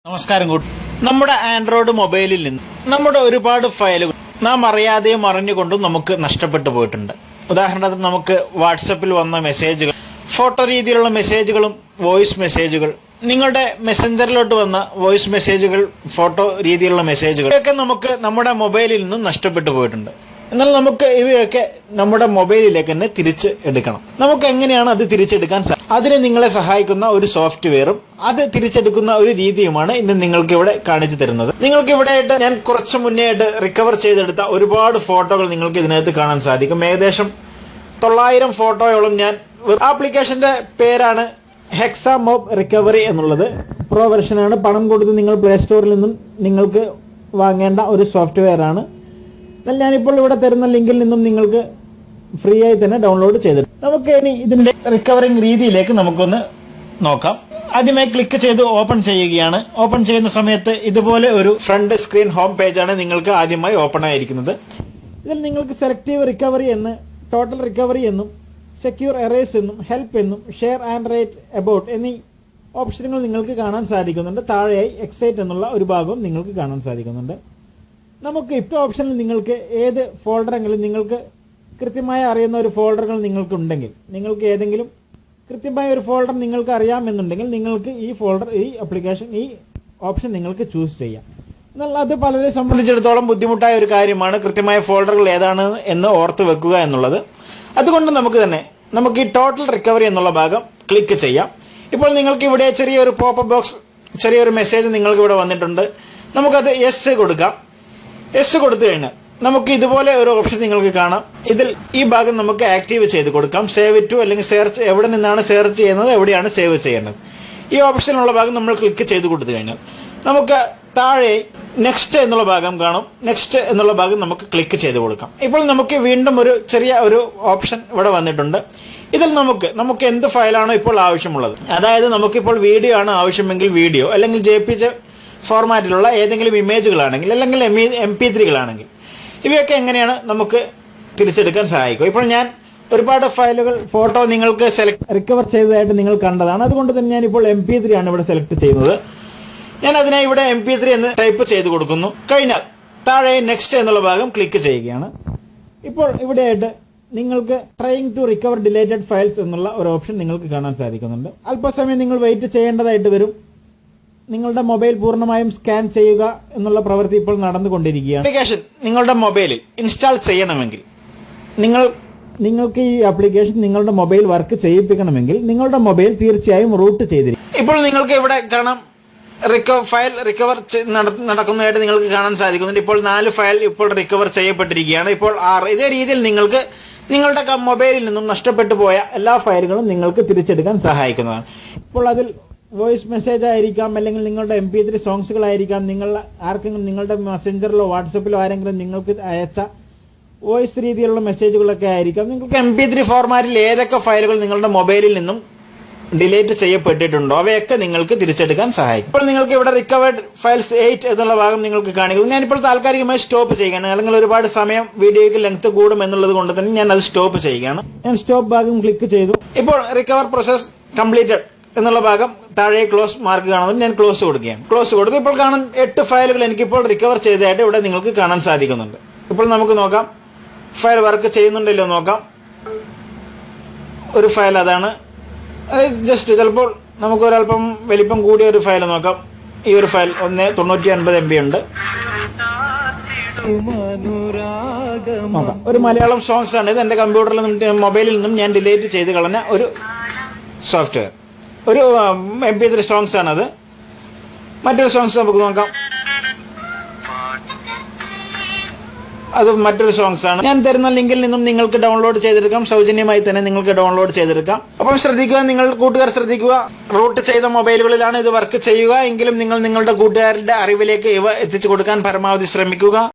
നമസ്കാരം കൂട്ടി. നമ്മുടെ ആൻഡ്രോയിഡ് മൊബൈലിൽ നിന്ന് നമ്മുടെ ഒരുപാട് ഫയലുകൾ നാം അറിയാതെയും അറിഞ്ഞുകൊണ്ടും നമുക്ക് നഷ്ടപ്പെട്ടു പോയിട്ടുണ്ട്. ഉദാഹരണത്തിന് നമുക്ക് വാട്സപ്പിൽ വന്ന മെസ്സേജുകൾ, ഫോട്ടോ രീതിയിലുള്ള മെസ്സേജുകളും വോയിസ് മെസ്സേജുകൾ, നിങ്ങളുടെ മെസ്സഞ്ചറിലോട്ട് വന്ന വോയിസ് മെസ്സേജുകൾ, ഫോട്ടോ രീതിയിലുള്ള മെസ്സേജുകൾ ഇവയൊക്കെ നമുക്ക് നമ്മുടെ മൊബൈലിൽ നിന്നും നഷ്ടപ്പെട്ടു പോയിട്ടുണ്ട്. എന്നാൽ നമുക്ക് ഇവയൊക്കെ നമ്മുടെ മൊബൈലിലേക്ക് തന്നെ തിരിച്ച് എടുക്കണം. നമുക്ക് എങ്ങനെയാണ് അത് തിരിച്ചെടുക്കാൻ അതിന് നിങ്ങളെ സഹായിക്കുന്ന ഒരു സോഫ്റ്റ്വെയറും അത് തിരിച്ചെടുക്കുന്ന ഒരു രീതിയുമാണ് ഇന്ന് നിങ്ങൾക്ക് ഇവിടെ കാണിച്ചു തരുന്നത്. നിങ്ങൾക്ക് ഇവിടെ ആയിട്ട് ഞാൻ കുറച്ച് മുന്നേ ആയിട്ട് റിക്കവർ ചെയ്തെടുത്ത ഒരുപാട് ഫോട്ടോകൾ നിങ്ങൾക്ക് ഇതിനകത്ത് കാണാൻ സാധിക്കും. ഏകദേശം 900 ഫോട്ടോയോളം ഞാൻ ആപ്ലിക്കേഷന്റെ പേരാണ് ഹെക്സാമോബ് റിക്കവറി എന്നുള്ളത്. പ്രോ വെർഷനാണ്. പണം കൊടുത്ത് നിങ്ങൾ പ്ലേ സ്റ്റോറിൽ നിന്നും നിങ്ങൾക്ക് വാങ്ങേണ്ട ഒരു സോഫ്റ്റ്വെയർ ആണ്. എന്നാൽ ഞാനിപ്പോൾ ഇവിടെ തരുന്ന ലിങ്കിൽ നിന്നും നിങ്ങൾക്ക് ഫ്രീ ആയി തന്നെ ഡൗൺലോഡ് ചെയ്തിട്ട് നമുക്ക് ഇനി ഇതിന്റെ റിക്കവറിംഗ് രീതിയിലേക്ക് നമുക്കൊന്ന് നോക്കാം. ആദ്യമായി ക്ലിക്ക് ചെയ്ത് ഓപ്പൺ ചെയ്യുകയാണ്. ഓപ്പൺ ചെയ്യുന്ന സമയത്ത് ഇതുപോലെ ഒരു ഫ്രണ്ട് സ്ക്രീൻ ഹോം പേജാണ് നിങ്ങൾക്ക് ആദ്യമായി ഓപ്പൺ ആയിരിക്കുന്നത്. ഇതിൽ നിങ്ങൾക്ക് സെലക്റ്റീവ് റിക്കവറി എന്ന്, ടോട്ടൽ റിക്കവറി എന്നും, സെക്യൂർ എറേസ് എന്നും, ഹെൽപ്പ് എന്നും, ഷെയർ ആൻഡ് റൈറ്റ് അബൌട്ട് എന്നീ ഓപ്ഷനുകൾ നിങ്ങൾക്ക് കാണാൻ സാധിക്കുന്നുണ്ട്. താഴെയായി എക്സൈറ്റ് എന്നുള്ള ഒരു ഭാഗവും നിങ്ങൾക്ക് കാണാൻ സാധിക്കുന്നുണ്ട്. നമുക്ക് ഇപ്പോൾ ഓപ്ഷനിൽ നിങ്ങൾക്ക് ഏത് ഫോൾഡറെങ്കിലും നിങ്ങൾക്ക് കൃത്യമായി അറിയുന്ന ഒരു ഫോൾഡറുകൾ നിങ്ങൾക്കുണ്ടെങ്കിൽ, നിങ്ങൾക്ക് ഏതെങ്കിലും കൃത്യമായ ഒരു ഫോൾഡർ നിങ്ങൾക്ക് അറിയാമെന്നുണ്ടെങ്കിൽ നിങ്ങൾക്ക് ഈ ഫോൾഡർ, ഈ ആപ്ലിക്കേഷൻ, ഈ ഓപ്ഷൻ നിങ്ങൾക്ക് ചൂസ് ചെയ്യാം. എന്നാൽ അത് പലരെ സംബന്ധിച്ചിടത്തോളം ബുദ്ധിമുട്ടായ ഒരു കാര്യമാണ് കൃത്യമായ ഫോൾഡറുകൾ ഏതാണ് എന്ന് ഓർത്ത് വെക്കുക എന്നുള്ളത്. അതുകൊണ്ട് നമുക്ക് ഈ ടോട്ടൽ റിക്കവറി എന്നുള്ള ഭാഗം ക്ലിക്ക് ചെയ്യാം. ഇപ്പോൾ നിങ്ങൾക്ക് ഇവിടെ ചെറിയൊരു പോപ്പ് ബോക്സ്, ചെറിയൊരു മെസ്സേജ് നിങ്ങൾക്ക് ഇവിടെ വന്നിട്ടുണ്ട്. നമുക്കത് യെസ് കൊടുക്കാം. യെസ് കൊടുത്തു കഴിഞ്ഞാൽ നമുക്ക് ഇതുപോലെ ഒരു ഓപ്ഷൻ നിങ്ങൾക്ക് കാണാം. ഇതിൽ ഈ ഭാഗം നമുക്ക് ആക്റ്റീവ് ചെയ്ത് കൊടുക്കാം. സേവ് ടു അല്ലെങ്കിൽ സെർച്ച്, എവിടെ നിന്നാണ് സെർച്ച് ചെയ്യുന്നത്, എവിടെയാണ് സേവ് ചെയ്യേണ്ടത്, ഈ ഓപ്ഷനുള്ള ഭാഗം നമ്മൾ ക്ലിക്ക് ചെയ്ത് കൊടുത്തു കഴിഞ്ഞാൽ നമുക്ക് താഴെ നെക്സ്റ്റ് എന്നുള്ള ഭാഗം കാണും. നെക്സ്റ്റ് എന്നുള്ള ഭാഗം നമുക്ക് ക്ലിക്ക് ചെയ്ത് കൊടുക്കാം. ഇപ്പോൾ നമുക്ക് വീണ്ടും ഒരു ചെറിയ ഒരു ഓപ്ഷൻ ഇവിടെ വന്നിട്ടുണ്ട്. ഇതിൽ നമുക്ക് എന്ത് ഫയലാണോ ഇപ്പോൾ ആവശ്യമുള്ളത്, അതായത് നമുക്കിപ്പോൾ വീഡിയോ ആണ് ആവശ്യമെങ്കിൽ വീഡിയോ, അല്ലെങ്കിൽ JPG ഫോർമാറ്റിലുള്ള ഏതെങ്കിലും ഇമേജുകളാണെങ്കിൽ, അല്ലെങ്കിൽ MP3കളാണെങ്കിൽ ഇവയൊക്കെ എങ്ങനെയാണ് നമുക്ക് തിരിച്ചെടുക്കാൻ സഹായിക്കും. ഇപ്പോൾ ഞാൻ ഒരുപാട് ഫയലുകൾ, ഫോട്ടോ നിങ്ങൾക്ക് റിക്കവർ ചെയ്തതായിട്ട് നിങ്ങൾ കണ്ടതാണ്. അതുകൊണ്ട് തന്നെ ഞാനിപ്പോൾ MP3 ആണ് ഇവിടെ സെലക്ട് ചെയ്യുന്നത്. ഞാൻ അതിനായി ഇവിടെ MP3 എന്ന് ടൈപ്പ് ചെയ്ത് കൊടുക്കുന്നു. കഴിഞ്ഞാൽ താഴെ നെക്സ്റ്റ് എന്നുള്ള ഭാഗം ക്ലിക്ക് ചെയ്യുകയാണ്. ഇപ്പോൾ ഇവിടെയായിട്ട് നിങ്ങൾക്ക് trying to recover deleted files എന്നുള്ള ഒരു ഓപ്ഷൻ നിങ്ങൾക്ക് കാണാൻ സാധിക്കുന്നുണ്ട്. അല്പസമയം നിങ്ങൾ വെയിറ്റ് ചെയ്യേണ്ടതായിട്ട് വരും. നിങ്ങളുടെ മൊബൈൽ പൂർണ്ണമായും സ്കാൻ ചെയ്യുക എന്നുള്ള പ്രവൃത്തി ഇപ്പോൾ നടന്നുകൊണ്ടിരിക്കുകയാണ്. ആപ്ലിക്കേഷൻ നിങ്ങളുടെ മൊബൈലിൽ ഇൻസ്റ്റാൾ ചെയ്യണമെങ്കിൽ, നിങ്ങൾക്ക് ഈ ആപ്ലിക്കേഷൻ നിങ്ങളുടെ മൊബൈൽ വർക്ക് ചെയ്യിപ്പിക്കണമെങ്കിൽ നിങ്ങളുടെ മൊബൈൽ തീർച്ചയായും റൂട്ട് ചെയ്തിരിക്കും. ഇപ്പോൾ നിങ്ങൾക്ക് ഇവിടെ കാണാം, ഫയൽ റിക്കവർ നടക്കുന്നതായിട്ട് നിങ്ങൾക്ക് കാണാൻ സാധിക്കുന്നുണ്ട്. ഇപ്പോൾ 4 ഫയൽ ഇപ്പോൾ റിക്കവർ ചെയ്യപ്പെട്ടിരിക്കുകയാണ്. ഇപ്പോൾ 6. ഇതേ രീതിയിൽ നിങ്ങൾക്ക് നിങ്ങളുടെ മൊബൈലിൽ നിന്നും നഷ്ടപ്പെട്ടു പോയ എല്ലാ ഫയലുകളും നിങ്ങൾക്ക് തിരിച്ചെടുക്കാൻ സഹായിക്കുന്നതാണ്. ഇപ്പോൾ അതിൽ വോയിസ് മെസ്സേജ് ആയിരിക്കാം, അല്ലെങ്കിൽ നിങ്ങളുടെ MP3 സോങ്സുകളായിരിക്കാം, നിങ്ങൾ ആർക്കെങ്കിലും നിങ്ങളുടെ മെസ്സഞ്ചറിലോ വാട്സപ്പിലോ ആരെങ്കിലും നിങ്ങൾക്ക് അയച്ച വോയിസ് രീതിയിലുള്ള മെസ്സേജുകളൊക്കെ ആയിരിക്കാം. നിങ്ങൾക്ക് MP3 ഫോർമാറ്റിൽ ഏതൊക്കെ ഫയലുകൾ നിങ്ങളുടെ മൊബൈലിൽ നിന്നും ഡിലീറ്റ് ചെയ്യപ്പെട്ടിട്ടുണ്ടോ അവയൊക്കെ നിങ്ങൾക്ക് തിരിച്ചെടുക്കാൻ സഹായിക്കും. ഇപ്പോൾ നിങ്ങൾക്ക് ഇവിടെ റിക്കവേർഡ് ഫയൽസ് 8 എന്നുള്ള ഭാഗം നിങ്ങൾക്ക് കാണിക്കുന്നു. ഞാനിപ്പോൾ താൽക്കാലികമായി സ്റ്റോപ്പ് ചെയ്യുകയാണ്, അല്ലെങ്കിൽ ഒരുപാട് സമയം വീഡിയോയ്ക്ക് ലെങ്ത് കൂടും എന്നുള്ളത് കൊണ്ട് തന്നെ ഞാൻ അത് സ്റ്റോപ്പ് ചെയ്യുകയാണ്. ഞാൻ സ്റ്റോപ്പ് ഭാഗം ക്ലിക്ക് ചെയ്തു. ഇപ്പോൾ റിക്കവർ പ്രോസസ് കംപ്ലീറ്റഡ് എന്നുള്ള ഭാഗം താഴെ ക്ലോസ് മാർക്ക് കാണുന്നത് ഞാൻ ക്ലോസ് കൊടുക്കുകയാണ്. ക്ലോസ് കൊടുത്ത് ഇപ്പോൾ കാണാൻ 8 ഫയലുകൾ എനിക്കിപ്പോൾ റിക്കവർ ചെയ്തതായിട്ട് ഇവിടെ നിങ്ങൾക്ക് കാണാൻ സാധിക്കുന്നുണ്ട്. ഇപ്പോൾ നമുക്ക് നോക്കാം ഫയൽ വർക്ക് ചെയ്യുന്നുണ്ടല്ലോ നോക്കാം. ഒരു ഫയൽ അതാണ്. അത് ജസ്റ്റ് ചിലപ്പോൾ നമുക്ക് ഒരല്പം വലിപ്പം കൂടിയ ഒരു ഫയൽ നോക്കാം. ഈ ഒരു ഫയൽ 1.950 MB ഉണ്ട്. നോക്കാം, ഒരു മലയാളം സോങ്സ് ആണ് ഇത്. എന്റെ കമ്പ്യൂട്ടറിൽ നിന്നും മൊബൈലിൽ നിന്നും ഞാൻ ഡിലീറ്റ് ചെയ്ത് കളഞ്ഞ ഒരു സോഫ്റ്റ്വെയർ, ഒരു MP3 സോങ്സ് ആണത്. മറ്റൊരു സോങ്സ് നമുക്ക് നോക്കാം. അത് മറ്റൊരു സോങ്സ് ആണ്. ഞാൻ തരുന്ന ലിങ്കിൽ നിന്നും നിങ്ങൾക്ക് ഡൗൺലോഡ് ചെയ്തെടുക്കാം. സൗജന്യമായി തന്നെ നിങ്ങൾക്ക് ഡൗൺലോഡ് ചെയ്തെടുക്കാം. അപ്പം ശ്രദ്ധിക്കുക, നിങ്ങൾ കൂട്ടുകാർ ശ്രദ്ധിക്കുക, റൂട്ട് ചെയ്ത മൊബൈലുകളിലാണ് ഇത് വർക്ക് ചെയ്യുക എങ്കിലും നിങ്ങൾ നിങ്ങളുടെ കൂട്ടുകാരുടെ അറിവിലേക്ക് ഇവ എത്തിച്ചു കൊടുക്കാൻ പരമാവധി ശ്രമിക്കുക.